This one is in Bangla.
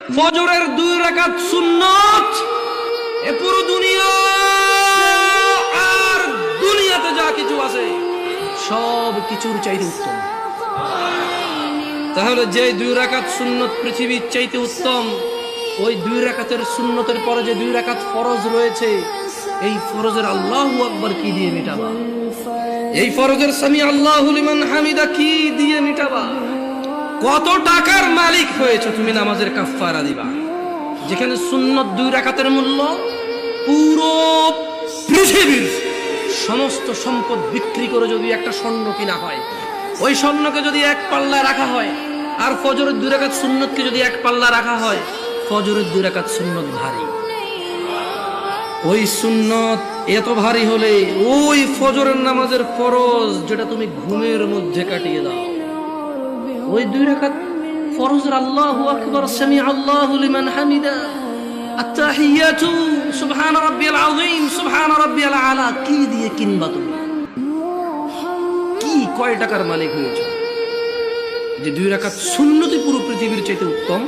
ফজরের 2 রাকাত সুন্নাত এ পুরো দুনিয়া আর দুনিয়াতে যা কিছু আছে সব কিছুর চাইতে উত্তম। তাহলে যে 2 রাকাত সুন্নত পৃথিবীর চাইতে উত্তম, ওই 2 রাকাতের সুন্নতের পরে যে 2 রাকাত ফরজ রয়েছে, এই ফরজের আল্লাহু আকবার কি দিয়ে মিটাবা? এই ফরজের সামি আল্লাহু লিমান হামিদা কি দিয়ে মিটাবা? কত টাকার মালিক হয়েছে তুমি নামাজের কাফারা দিবা? যেখানে সুন্নত 2 রাকাতের মূল্য পুরো পৃথিবীর সমস্ত সম্পদ বিক্রি করে যদি একটা স্বর্ণ কিনা হয়, ওই স্বর্ণকে যদি এক পাল্লা রাখা হয়, আর ফজরের 2 রাকাত সুন্নতকে যদি এক পাল্লা রাখা হয়, ফজরের 2 রাকাত সুন্নত ভারী। ওই সুন্নত এত ভারী হলে ওই ফজরের নামাজের ফরজ যেটা তুমি ঘুমের মধ্যে কাটিয়ে দাও, ওই 2 রাকাত ফরজের আল্লাহু আকবার, সামি আল্লাহু লিমান হামিদা, আত-তাহিয়াতু সুবহান রাব্বিয়াল আযীম, সুবহান রাব্বিয়াল আলা কি দিয়ে কিনবা তুমি? কি কয় টাকার মালিক হয়েছে যে 2 রাকাত সুন্নতই পুরো পৃথিবীর চাইতে উত্তম?